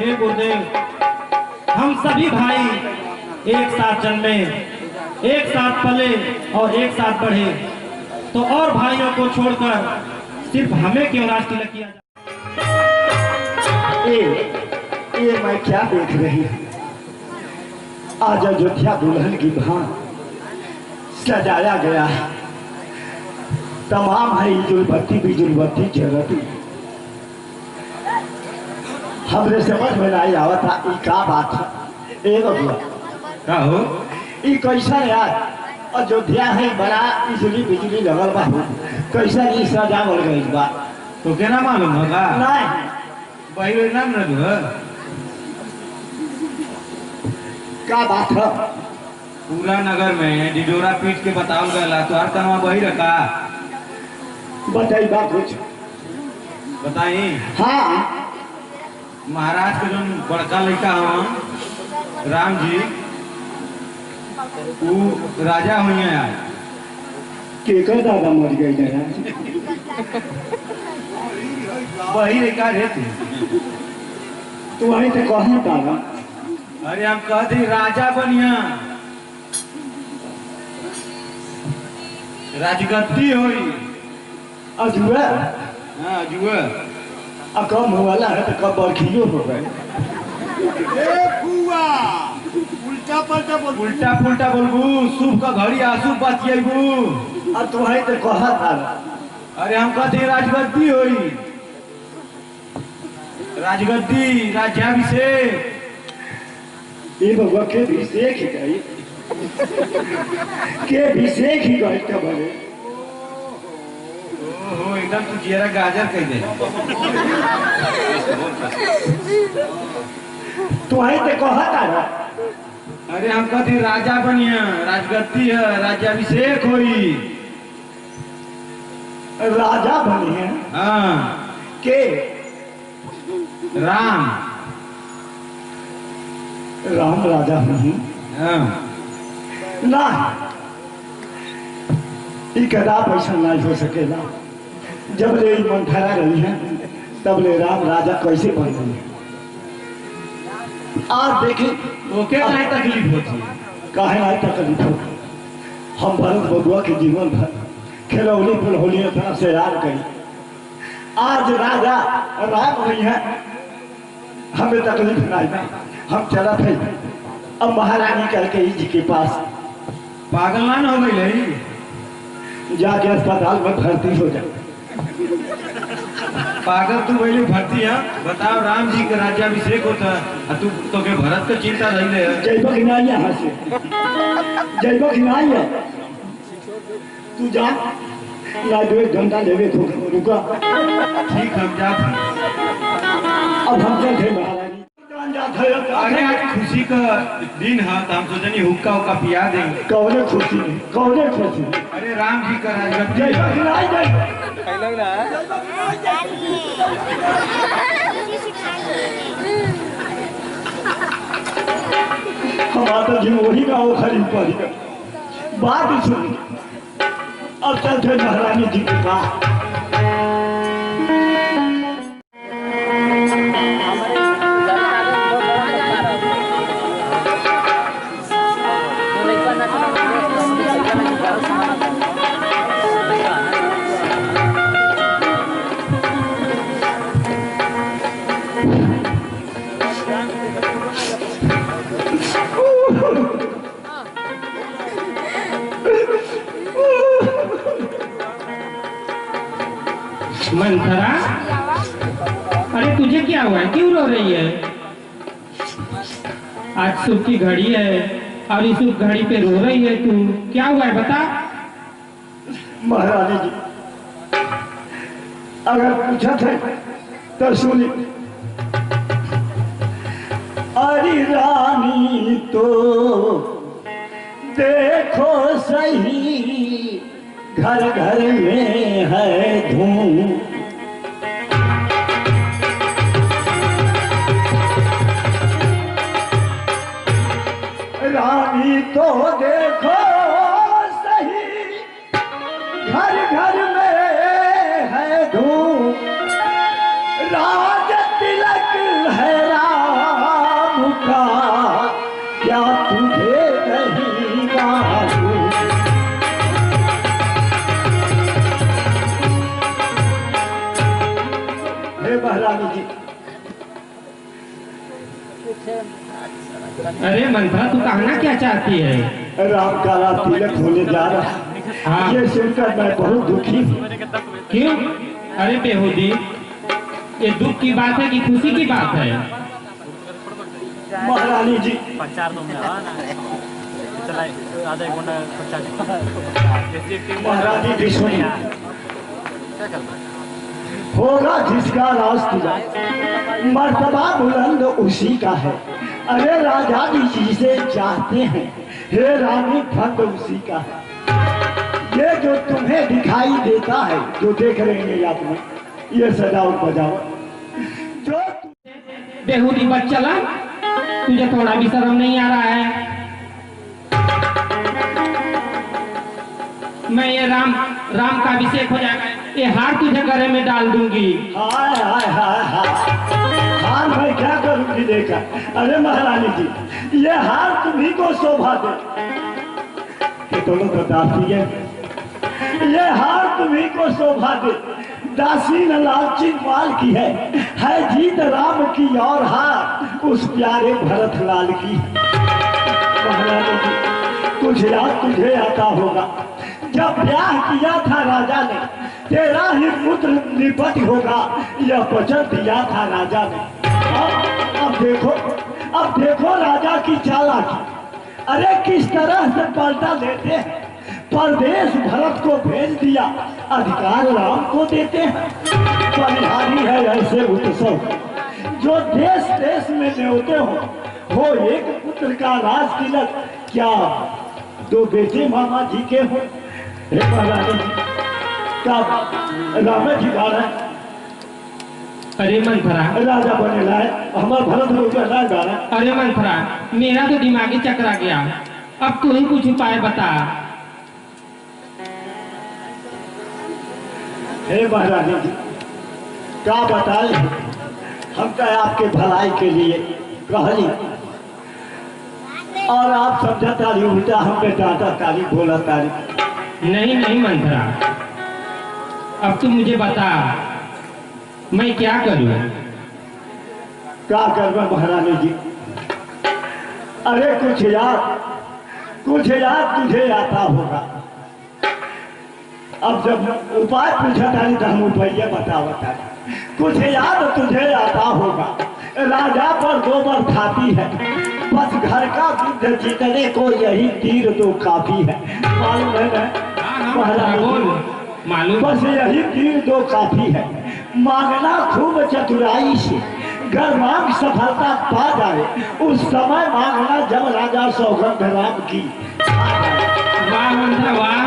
हे गुरुदेव, हम सभी भाई एक साथ जन्मे, एक साथ पले और एक साथ बढ़े, तो और भाइयों को छोड़कर सिर्फ हमें क्यों राज तिलक किया जाए? ये मैं क्या देख रही हूँ? आज अयोध्या दुल्हन की भान सजाया गया है। तमाम है इजुलबत्ती बिजुलबत्ती जगती। हमरे समझ में नहीं आवा था ये क्या बात है। एक बबुआ का हो ये कैसा यार अयोध्या है बड़ा बिजली बिजली लगल बा, कैसा ये सजावल गई बा? तो क्या ना मालूम होगा? नहीं भाई नाम न दो क्या बात है? पूरा नगर में डिडोरा पीट के बताओ गया तो हर कनवा बही रखा। बताई बात कुछ बताई। हाँ महाराज के जो बड़का लड़का हम राम जी वो राजा हुई है आज। केकर दादा मर गई है? वही लड़का रहते तो वहीं तो कहाँ दादा? अरे हम कहते राजा बनिया राजगद्दी हुई अजुआ हाँ जुआ कम हुआ है तो कब बरखियो हो गए। उल्टा पुल्टा बोलबू, शुभ का घड़ी आशुभ बतियेबू। और तुम्हारे तो कहा था। अरे हम कहते राजगद्दी होई, राजगद्दी राज्याभिषेक। ये बबुआ के अभिषेक ही गई, के अभिषेक ही गई कब है? ओहो एकदम तू जीरा गाजर कह दे। तुम्हारे तो कहा था। अरे हम कहते राजा बनिया राजगद्दी है राज्याभिषेक होई। राजा बने हैं हाँ के राम राम राजा नहीं हाँ ना कदा पैसा नहीं हो सकेला। जब ले मन ठहरा रही है तब ले राम राजा कैसे बन रही है? आज देखे तो क्या नहीं तकलीफ होती? काहे नहीं तकलीफ हो? हम भरत बबुआ के जीवन भर खिलौनी फुलहोलियों तरह से याद करी। आज राजा राम हुई है, हमें तकलीफ नहीं। हम चला थे अब महारानी करके जी के पास। पागल ना हो गई लही? जाके अस्पताल में भर्ती हो जाए। पागल तू वही भर्ती है? बताओ राम जी का राज्याभिषेक होता है तू तो के भरत का चिंता नहीं ले। जैबो कि नहीं यहाँ से, जैबो कि नहीं है तू जा ना दो एक घंटा लेवे तो रुका। ठीक हम जा। अब हम चल थे महारानी। अरे आज खुशी का दिन है तो हम सोचनी हुक्का हुक्का पिया देंगे। कौने खुशी कौने खुशी? अरे राम जी का राज्य जैबो कि नहीं जाए हमारा जिमोरी का वो खरीद पड़ेगा। बात सुन अब चलते महारानी जी के पास। मंथरा, अरे तुझे क्या हुआ है? क्यों रो रही है? आज शुभ की घड़ी है और इस शुभ घड़ी पे रो रही है तू, क्या हुआ है बता? महारानी जी अगर पूछा थे तो सुनी। अरे रानी तो देखो सही घर घर में है धूम। रानी तो देखो सही घर घर में है धूम। राज तिलक है राम अरे मंथरा, तू कहना क्या चाहती है? राम का रात तिलक होने जा रहा है। हाँ। ये सुनकर मैं बहुत दुखी हूँ। क्यों? अरे बेहूदी, ये दुख की बात है कि खुशी की बात है? महारानी जी, महारानी जी सुनिए, होगा जिसका राज तिलक, मर्तबा बुलंद उसी का है। अरे राजा जी जिसे चाहते हैं, हे रानी फंद उसी का है। ये जो तुम्हें दिखाई देता है, जो देख रहे हैं आपने, ये सजावट बजावट जो बेहूदी बच्चला, तुझे थोड़ा भी शर्म नहीं आ रहा है? मैं ये राम का अभिषेक हो जाएगा, ये हार तुझे गले में डाल दूंगी। हाय हाय हाय हाय, हार मैं क्या करूंगी देखा। अरे महारानी जी, ये हार तुम्ही को शोभा दे कि दोनों को दासी है। ये हार तुम्ही को शोभा दे, दासी न लालची माल की है जीत राम की और हार उस प्यारे भरत लाल की। महारानी जी, तुझे आता होगा, जब ब्याह किया था राजा ने, तेरा ही पुत्र निपट होगा, यह वचन दिया था राजा ने। अब देखो राजा की चालाकी। अरे किस तरह से पलटा लेते हैं। परदेश भरत को भेज दिया, अधिकार राम को देते हैं। बलिहारी है ऐसे उत्सव जो देश देश में न्योते हो एक पुत्र का राज तिलक, क्या दो बेटे मामा जी के हो। महारानी जी का राम जी बार है। अरे मंथरा, राजा बने लाए हमारा भरत लोग लाए बारा। अरे मंथरा, मेरा तो दिमागी चकरा गया, अब तू ही कुछ उपाय बता। हे महारानी जी, क्या बताए, हम तो आपके भलाई के लिए कहली और आप समझा तारी उल्टा हम पे डांटा तारी बोला तारी। नहीं मंथरा, अब तू मुझे बता, मैं क्या करूं? क्या करवा महारानी जी? अरे कुछ याद तुझे आता होगा। अब जब उपाय पूछा तारी तो हम उपाय बता कुछ याद तुझे आता होगा। राजा पर गोबर खाती है, बस घर का युद्ध जीतने को यही तीर तो काफी है। मालूम है ना मालूम, बस यही तीर तो काफी है। मांगना खूब चतुराई से, घर मांग सफलता पा जाए, उस समय मांगना जब राजा सौगंध राम की। वाह मंथरा वाह,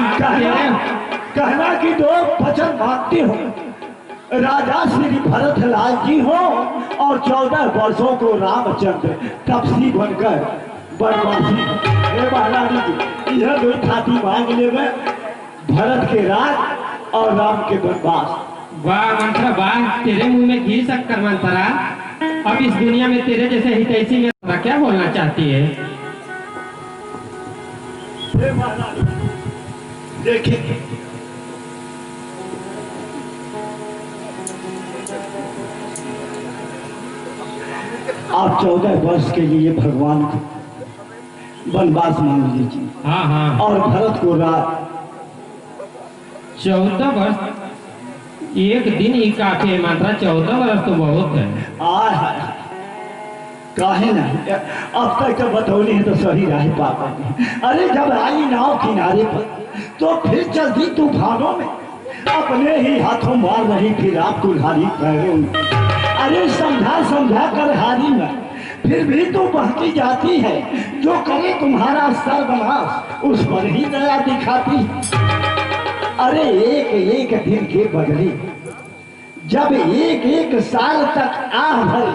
कहना कि दो वचन मांगती हो, राजा श्री भरत लाल जी हो और 14 वर्षों को रामचंद्र तपसी बनकर बनवासी। हे महारानी जी, यह दो थाती मांग ले में, भरत के राज और राम के बनवास। वाह मंथरा वाह, तेरे मुंह में घी शक्कर मंथरा। अब इस दुनिया में तेरे जैसे हितैषी में क्या बोलना चाहती है? हे महारानी देखिए, आप 14 वर्ष के लिए भगवान को वनवास मांग लीजिए। हाँ और भरत को रात 14 वर्ष, एक दिन ही काफी है मंथरा, 14 वर्ष तो बहुत है। काहे ना, अब तक तो बतौनी है तो सही राह पा पाते। अरे जब आई नाव किनारे पर तो फिर चलती तूफानों में, अपने ही हाथों मार रही फिर आप कुल्हाड़ी पैरों में। अरे समझा कर हारी में, फिर भी तो बहती जाती है। जो करे तुम्हारा सर्वनाश, उस पर ही दया दिखाती। अरे एक दिन के बदले जब एक साल तक आह भरी,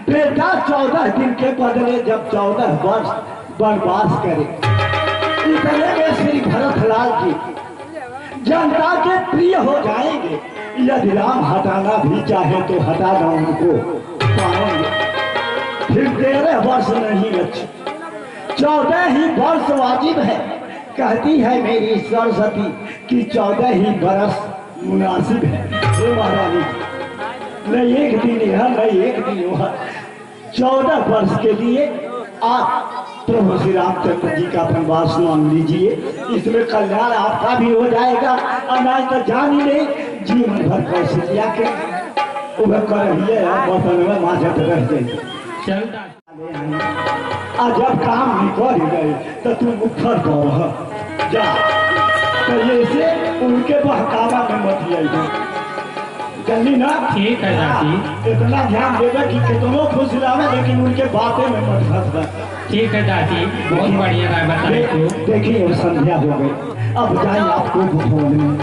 बेटा 14 दिन के बदले जब 14 वर्ष वनवास करे। इतने में श्री भरत लाल जी जनता के प्रिय हो जाएंगे। यदि राम हटाना भी चाहे तो हटाना उनको पाएंगे। फिर 13 वर्ष नहीं अच्छे, 14 ही वर्ष वाजिब है। कहती है मेरी सरस्वती कि 14 ही बरस मुनासिब है। हे महारानी, न एक दिन यह न एक दिन वह, 14 वर्ष के लिए आप प्रभु श्री रामचंद्र जी का वनवास मांग लीजिए। इसमें कल्याण आपका भी हो जाएगा और नहीं तो जान ही नहीं जीवन भर कैसे लिया के उधर कर बर्तन में माजत रह जाए। चल आज जब काम नहीं कर गए तो तू मुखर कर जा, तो ये से उनके बहकावा में मत जाइए, जल्दी ना। ठीक है दादी। इतना ध्यान देगा कि कितनों खुश रहे लेकिन उनके बातें में मत फंसना। ठीक है दादी, बहुत बढ़िया राय बताई तू। देखिए अब संध्या हो गई, अब जाइए आपको भोजन में।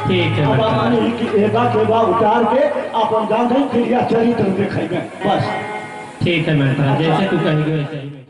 ठीक है अब बेटा। अपने की एबा के बा उतार के अपन जान क्रिया चरित्र देखेंगे बस। ठीक है बेटा, जैसे तू कहेगी वैसे ही।